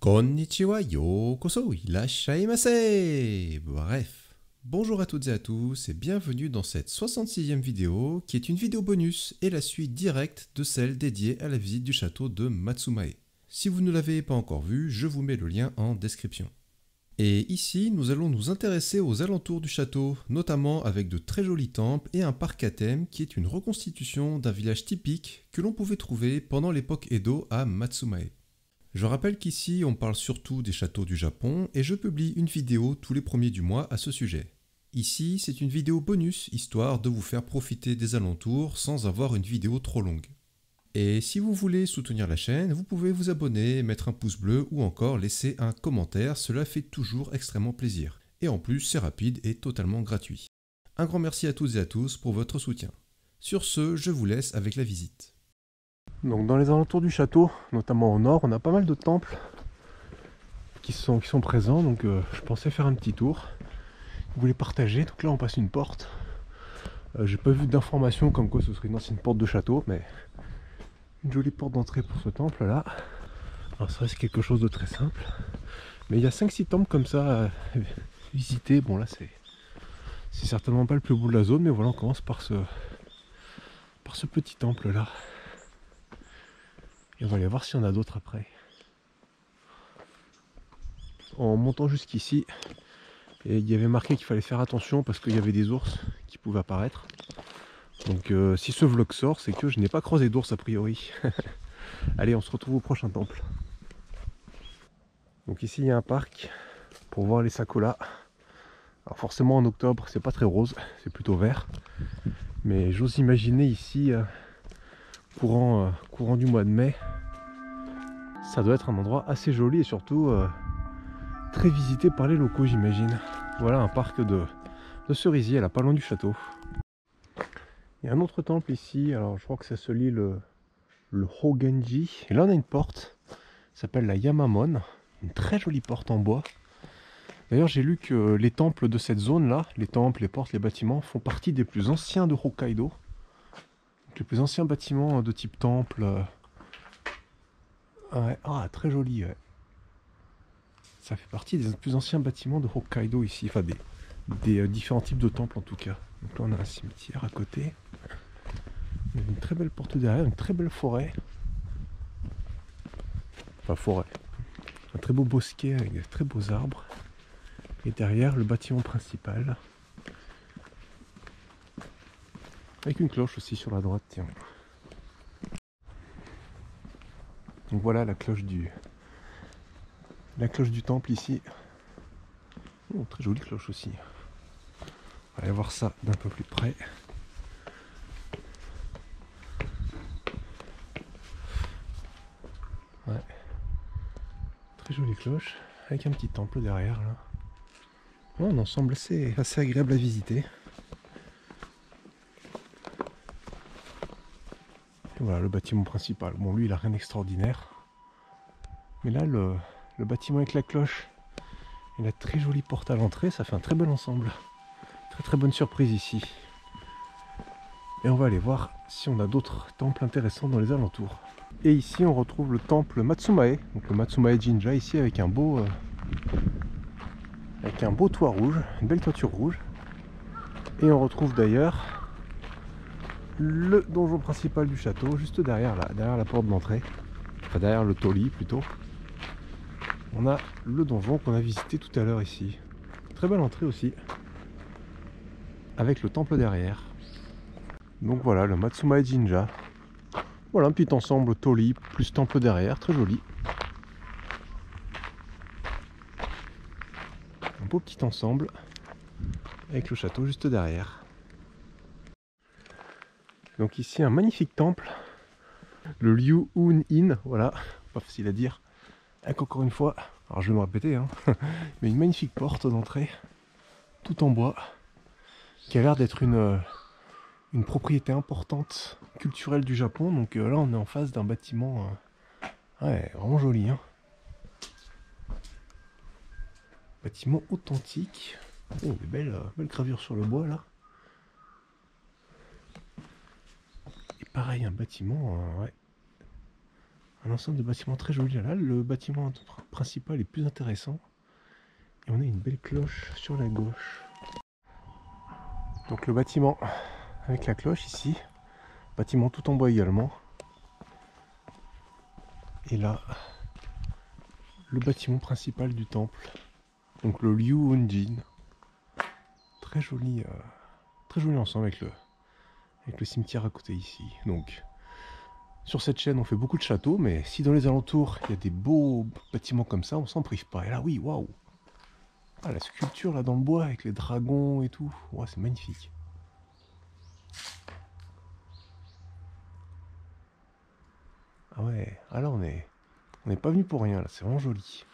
Konnichiwa, yokoso, irashaimase. Bref, bonjour à toutes et à tous et bienvenue dans cette 66e vidéo qui est une vidéo bonus et la suite directe de celle dédiée à la visite du château de Matsumae. Si vous ne l'avez pas encore vu, je vous mets le lien en description. Et ici, nous allons nous intéresser aux alentours du château, notamment avec de très jolis temples et un parc à thème qui est une reconstitution d'un village typique que l'on pouvait trouver pendant l'époque Edo à Matsumae. Je rappelle qu'ici, on parle surtout des châteaux du Japon et je publie une vidéo tous les premiers du mois à ce sujet. Ici, c'est une vidéo bonus, histoire de vous faire profiter des alentours sans avoir une vidéo trop longue. Et si vous voulez soutenir la chaîne, vous pouvez vous abonner, mettre un pouce bleu ou encore laisser un commentaire, cela fait toujours extrêmement plaisir. Et en plus, c'est rapide et totalement gratuit. Un grand merci à toutes et à tous pour votre soutien. Sur ce, je vous laisse avec la visite. Donc dans les alentours du château, notamment au nord, on a pas mal de temples qui sont présents, donc je pensais faire un petit tour. Je voulais partager, donc là on passe une porte. J'ai pas vu d'informations comme quoi ce serait une ancienne porte de château, mais une jolie porte d'entrée pour ce temple là. Alors ça reste quelque chose de très simple, mais il y a 5-6 temples comme ça à visiter. Bon là c'est certainement pas le plus beau de la zone, mais voilà, on commence par ce petit temple là. Et on va aller voir s'il y en a d'autres après. En montant jusqu'ici, il y avait marqué qu'il fallait faire attention parce qu'il y avait des ours qui pouvaient apparaître. Donc si ce vlog sort, c'est que je n'ai pas croisé d'ours a priori. Allez, on se retrouve au prochain temple. Donc ici il y a un parc pour voir les sakuras. Alors forcément en octobre c'est pas très rose, c'est plutôt vert. Mais j'ose imaginer ici, courant du mois de mai, ça doit être un endroit assez joli et surtout très visité par les locaux, j'imagine. Voilà un parc de cerisiers là, pas loin du château. Il y a un autre temple ici, alors je crois que ça se lit le Hogenji. Et là on a une porte, ça s'appelle la Yamamon, une très jolie porte en bois. D'ailleurs j'ai lu que les temples de cette zone là, les temples, les portes, les bâtiments font partie des plus anciens de Hokkaido. Donc les plus anciens bâtiments de type temple. Ouais. Ah, très joli, ouais. Ça fait partie des plus anciens bâtiments de Hokkaido ici, enfin des différents types de temples en tout cas. Donc là on a un cimetière à côté. On a une très belle porte derrière, une très belle forêt. Enfin forêt. Un très beau bosquet avec des très beaux arbres. Et derrière le bâtiment principal. Avec une cloche aussi sur la droite, tiens. Donc voilà la cloche du temple ici. Oh, très jolie cloche aussi. On va aller voir ça d'un peu plus près. Ouais. Très jolie cloche avec un petit temple derrière là. Oh, un ensemble assez agréable à visiter. Et voilà le bâtiment principal. Bon, lui il a rien d'extraordinaire. Mais là le bâtiment avec la cloche et la très jolie porte à l'entrée, ça fait un très bel ensemble. Très bonne surprise ici. Et on va aller voir si on a d'autres temples intéressants dans les alentours. Et ici on retrouve le temple Matsumae, donc le Matsumae Jinja ici avec un beau toit rouge, une belle toiture rouge. Et on retrouve d'ailleurs le donjon principal du château, juste derrière là, derrière la porte d'entrée. Enfin derrière le toli plutôt. On a le donjon qu'on a visité tout à l'heure ici. Très belle entrée aussi. Avec le temple derrière. Donc voilà, le Matsumae Jinja. Voilà un petit ensemble toli plus temple derrière, très joli. Un beau petit ensemble avec le château juste derrière. Donc ici un magnifique temple, le Ryuun Inn, voilà, pas facile à dire. Avec encore une fois, alors je vais me répéter, hein, mais une magnifique porte d'entrée, tout en bois, qui a l'air d'être une propriété importante culturelle du Japon. Donc là on est en face d'un bâtiment ouais, vraiment joli, hein. Bâtiment authentique. Oh, des belles gravures sur le bois là. Et pareil, un bâtiment ouais, Un ensemble de bâtiments très jolis. Là, le bâtiment principal est plus intéressant. Et on a une belle cloche sur la gauche. Donc le bâtiment avec la cloche ici. Bâtiment tout en bois également. Et là, le bâtiment principal du temple. Donc le Liu Hunjin. Très joli ensemble avec le cimetière à côté ici. Donc sur cette chaîne on fait beaucoup de châteaux, mais si dans les alentours il y a des beaux bâtiments comme ça, on s'en prive pas. Et là oui, waouh! Ah, la sculpture là dans le bois avec les dragons et tout, ouais, c'est magnifique. Ah ouais, ah là on n'est pas venu pour rien là, c'est vraiment joli.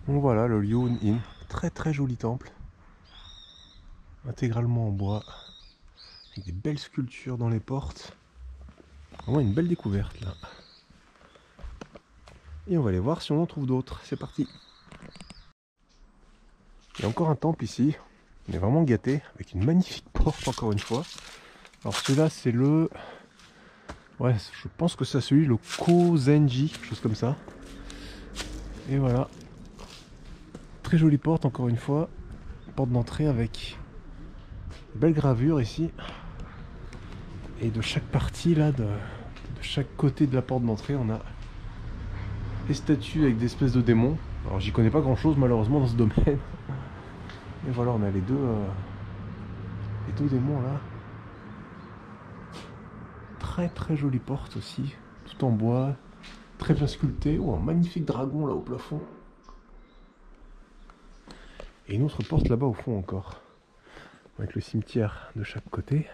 Donc voilà le Liu Inn, très très joli temple, intégralement en bois, avec des belles sculptures dans les portes. Vraiment une belle découverte là. Et on va aller voir si on en trouve d'autres. C'est parti. Il y a encore un temple ici. On est vraiment gâté avec une magnifique porte encore une fois. Alors celui-là c'est le... Ouais, je pense que c'est celui, le Kozenji, quelque chose comme ça. Et voilà. Très jolie porte encore une fois. Porte d'entrée avec une belle gravure ici. Et de chaque partie là, de chaque côté de la porte d'entrée, on a des statues avec des espèces de démons. Alors j'y connais pas grand chose malheureusement dans ce domaine. Et voilà, on a les deux démons là. Très très jolie porte aussi, tout en bois, très bien sculpté. Oh, un magnifique dragon là au plafond. Et une autre porte là-bas au fond encore, avec le cimetière de chaque côté.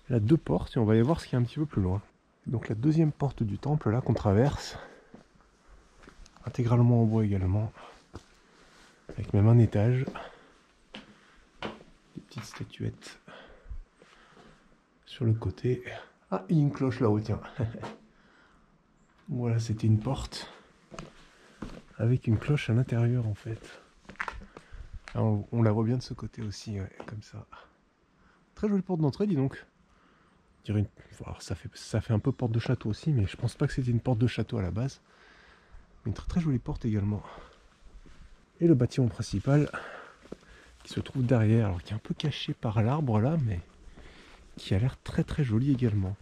Là, deux portes et on va aller voir ce qu'il y a un petit peu plus loin. Donc la deuxième porte du temple là qu'on traverse, intégralement en bois également, avec même un étage. Des petites statuettes sur le côté. Ah, il y a une cloche là-haut, tiens. Voilà, c'était une porte avec une cloche à l'intérieur en fait. Alors, on la voit bien de ce côté aussi, ouais, comme ça. Très jolie porte d'entrée, dis donc. Je dirais alors, ça fait un peu porte de château aussi, mais je pense pas que c'était une porte de château à la base. Une très très jolie porte également. Et le bâtiment principal qui se trouve derrière, alors qui est un peu caché par l'arbre là, mais qui a l'air très très joli également.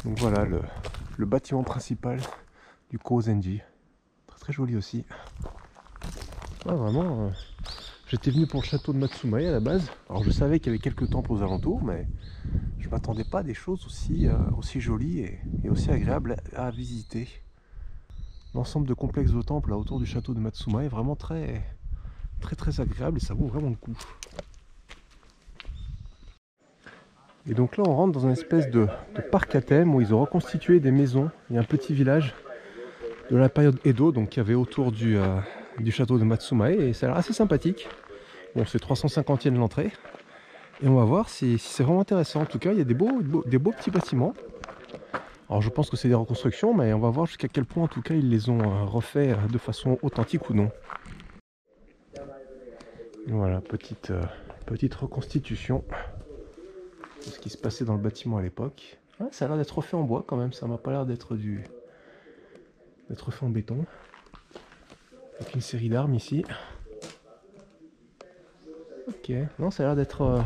Donc voilà le bâtiment principal du Kozenji. Très très joli aussi. Ah, vraiment, j'étais venu pour le château de Matsumae à la base. Alors je savais qu'il y avait quelques temples aux alentours, mais je m'attendais pas à des choses aussi jolies et aussi agréables à visiter. L'ensemble de complexes de temples là, autour du château de Matsumae est vraiment très très très agréable et ça vaut vraiment le coup. Et donc là on rentre dans une espèce de parc à thème où ils ont reconstitué des maisons et un petit village de la période Edo, donc qu'il y avait autour du château de Matsumae, et ça a l'air assez sympathique. Bon, c'est 350 yens l'entrée et on va voir si c'est vraiment intéressant. En tout cas il y a des beaux petits bâtiments. Alors je pense que c'est des reconstructions, mais on va voir jusqu'à quel point en tout cas ils les ont refaits de façon authentique ou non. Voilà, petite reconstitution de ce qui se passait dans le bâtiment à l'époque. Ah, ça a l'air d'être refait en bois quand même, ça m'a pas l'air d'être fait en béton. Avec une série d'armes ici. Ok, non, ça a l'air d'être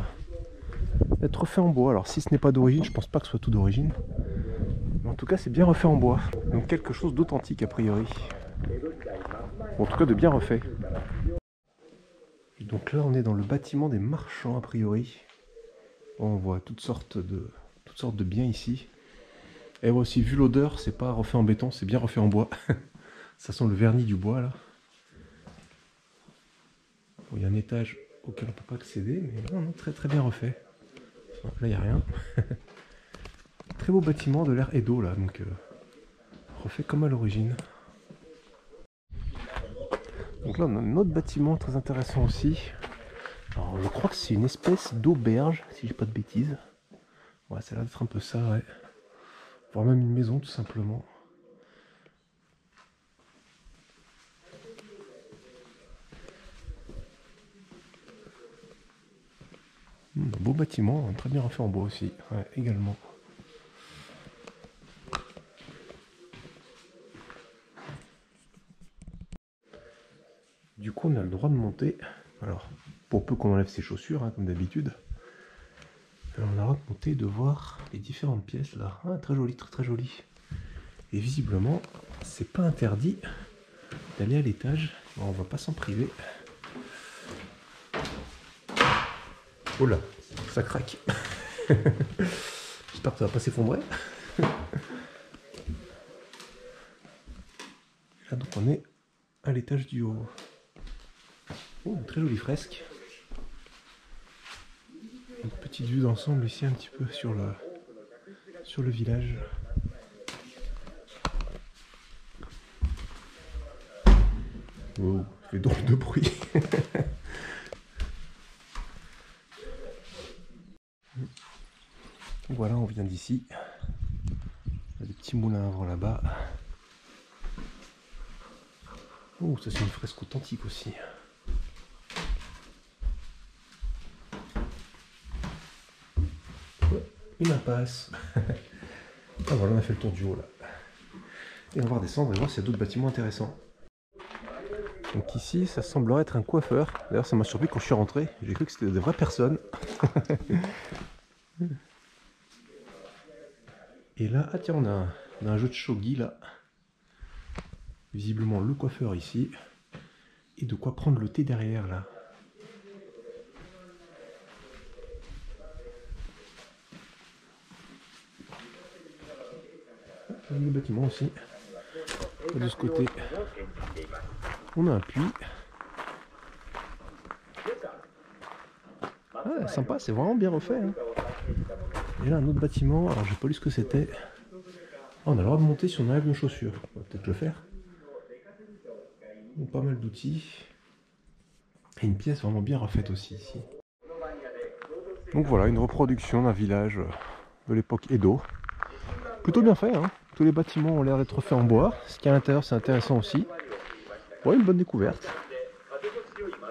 refait en bois. Alors si ce n'est pas d'origine, je pense pas que ce soit tout d'origine. Mais en tout cas c'est bien refait en bois. Donc quelque chose d'authentique a priori. Bon, en tout cas de bien refait. Et donc là on est dans le bâtiment des marchands a priori. On voit toutes sortes de biens ici. Et aussi vu l'odeur, c'est pas refait en béton, c'est bien refait en bois. Ça sent le vernis du bois là. Bon, il y a un étage auquel on peut pas accéder, mais non, très très bien refait. Bon, là il n'y a rien. Très beau bâtiment de l'ère Edo là, donc refait comme à l'origine. Donc là on a un autre bâtiment très intéressant aussi. Alors je crois que c'est une espèce d'auberge, si j'ai pas de bêtises. Ouais, ça a l'air d'être un peu ça, ouais. Voire même une maison tout simplement. Un beau bâtiment, très bien refait en bois aussi, ouais, également. Du coup, on a le droit de monter. Alors, pour peu qu'on enlève ses chaussures, hein, comme d'habitude. On a le droit de monter, de voir les différentes pièces là. Ah, très joli, très très joli. Et visiblement, c'est pas interdit d'aller à l'étage. Bon, on va pas s'en priver. Oh là, ça craque. J'espère que ça va pas s'effondrer. Là, donc on est à l'étage du haut. Oh, une très jolie fresque. Une petite vue d'ensemble ici un petit peu sur le village. Wow, ça fait drôle de bruit. Voilà, on vient d'ici. Il y a des petits moulins à vent là-bas. Oh, ça c'est une fresque authentique aussi. Ouais, une impasse. Ah voilà, on a fait le tour du haut là. Et on va redescendre et voir s'il y a d'autres bâtiments intéressants. Donc ici, ça semblerait être un coiffeur. D'ailleurs, ça m'a surpris quand je suis rentré. J'ai cru que c'était des vraies personnes. Et là, ah tiens, on a un jeu de shogi là. Visiblement le coiffeur ici. Et de quoi prendre le thé derrière là. Le bâtiment aussi. Et de ce côté, on a un puits. Ah, sympa, c'est vraiment bien refait. Hein. Et là, un autre bâtiment. Alors, j'ai pas lu ce que c'était. Ah, on a le droit de monter si on enlève nos chaussures. On va peut-être le faire. Pas mal d'outils. Et une pièce vraiment bien refaite aussi ici. Donc voilà, une reproduction d'un village de l'époque Edo. Plutôt bien fait, hein. Tous les bâtiments ont l'air d'être faits en bois. Ce qu'il y a à l'intérieur, c'est intéressant aussi. Ouais, une bonne découverte.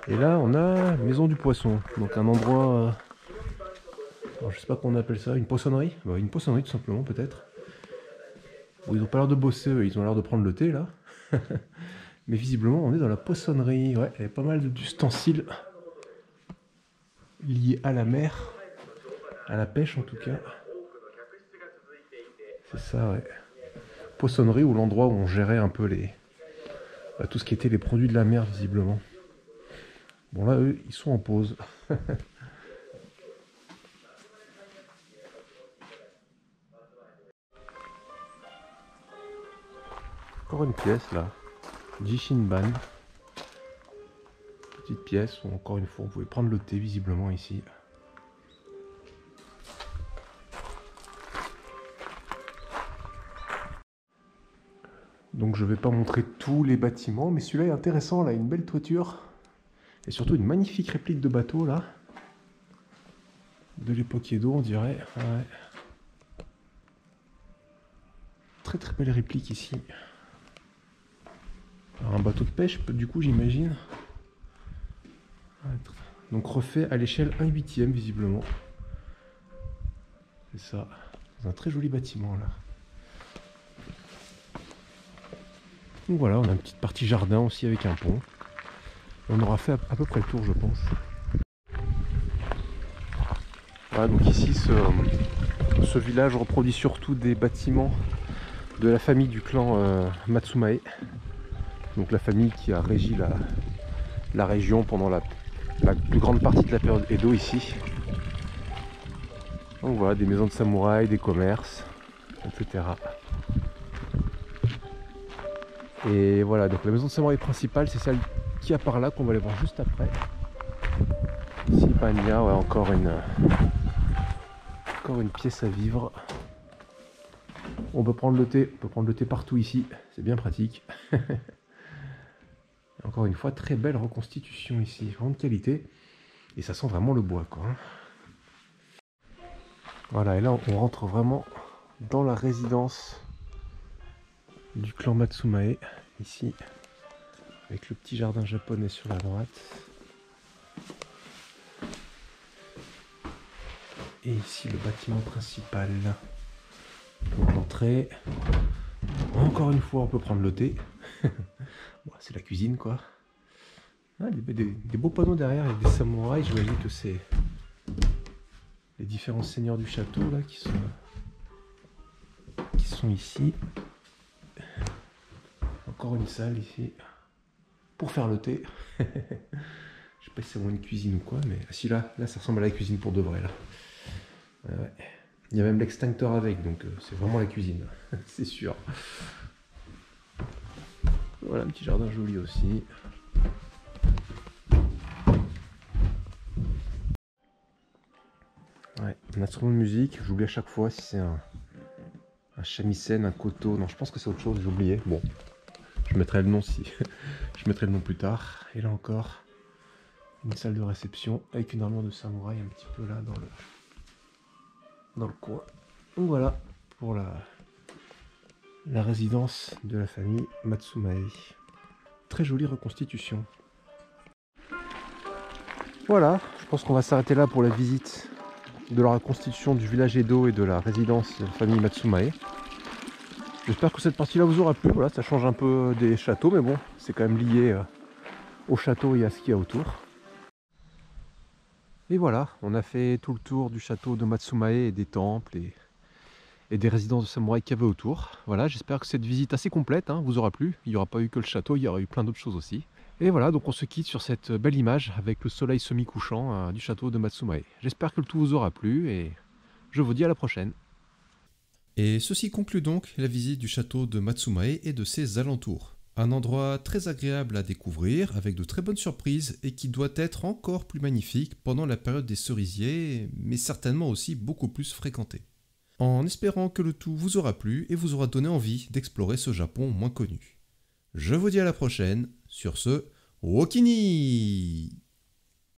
Et là, on a Maison du Poisson. Donc un endroit... alors, je sais pas comment on appelle ça, une poissonnerie. Bah, une poissonnerie tout simplement, peut-être. Bon, ils n'ont pas l'air de bosser, ils ont l'air de prendre le thé, là. Mais visiblement, on est dans la poissonnerie. Ouais, il y a pas mal d'ustensiles liés à la mer. À la pêche, en tout cas. C'est ça, ouais. Poissonnerie, ou l'endroit où on gérait un peu tout ce qui était les produits de la mer, visiblement. Bon, là, eux, ils sont en pause. Encore une pièce, là. Jishinban. Petite pièce où, encore une fois, on pouvait prendre le thé, visiblement, ici. Donc je vais pas montrer tous les bâtiments, mais celui-là est intéressant, là, une belle toiture. Et surtout une magnifique réplique de bateau, là. De l'époque Edo, on dirait. Ouais. Très très belle réplique ici. Alors, un bateau de pêche, du coup, j'imagine. Donc refait à l'échelle 1/8, visiblement. C'est ça. C'est un très joli bâtiment, là. Donc voilà, on a une petite partie jardin aussi avec un pont. On aura fait à peu près le tour, je pense. Voilà, donc ici, ce village reproduit surtout des bâtiments de la famille du clan Matsumae. Donc la famille qui a régi la région pendant la plus grande partie de la période Edo ici. Donc voilà, des maisons de samouraïs, des commerces, etc. Et voilà, donc la maison de samouraï principale, c'est celle qui a par là, qu'on va aller voir juste après. Ici, Panya, ouais, encore une pièce à vivre. On peut prendre le thé partout ici, c'est bien pratique. Encore une fois, très belle reconstitution ici, vraiment de qualité. Et ça sent vraiment le bois, quoi. Voilà, et là on rentre vraiment dans la résidence du clan Matsumae, ici, avec le petit jardin japonais sur la droite. Et ici le bâtiment principal. Donc l'entrée. Encore une fois, on peut prendre le thé. Bon, c'est la cuisine, quoi. Ah, des beaux panneaux derrière avec des samouraïs, j'imagine que c'est les différents seigneurs du château là qui sont ici. Encore une salle ici pour faire le thé. Je sais pas si c'est vraiment une cuisine ou quoi, mais si là ça ressemble à la cuisine pour de vrai là. Ouais. Il y a même l'extincteur avec, donc c'est vraiment la cuisine, c'est sûr. Voilà un petit jardin joli aussi. Ouais, un instrument de musique, j'oublie à chaque fois si c'est un shamisen, un koto. Non, je pense que c'est autre chose, j'ai oublié. Bon, je mettrai le nom je mettrai le nom plus tard. Et là encore, une salle de réception avec une armure de samouraï un petit peu là dans le coin. Donc voilà pour la résidence de la famille Matsumae. Très jolie reconstitution. Voilà, je pense qu'on va s'arrêter là pour la visite de la reconstitution du village Edo et de la résidence de la famille Matsumae. J'espère que cette partie-là vous aura plu. Voilà, ça change un peu des châteaux, mais bon, c'est quand même lié au château et à ce qu'il y a autour. Et voilà, on a fait tout le tour du château de Matsumae et des temples et des résidences de samouraïs qu'il y avait autour. Voilà, j'espère que cette visite assez complète vous aura plu. Il n'y aura pas eu que le château, il y aura eu plein d'autres choses aussi. Et voilà, donc on se quitte sur cette belle image avec le soleil semi-couchant du château de Matsumae. J'espère que le tout vous aura plu et je vous dis à la prochaine. Et ceci conclut donc la visite du château de Matsumae et de ses alentours. Un endroit très agréable à découvrir, avec de très bonnes surprises et qui doit être encore plus magnifique pendant la période des cerisiers, mais certainement aussi beaucoup plus fréquenté. En espérant que le tout vous aura plu et vous aura donné envie d'explorer ce Japon moins connu. Je vous dis à la prochaine, sur ce, Wokini!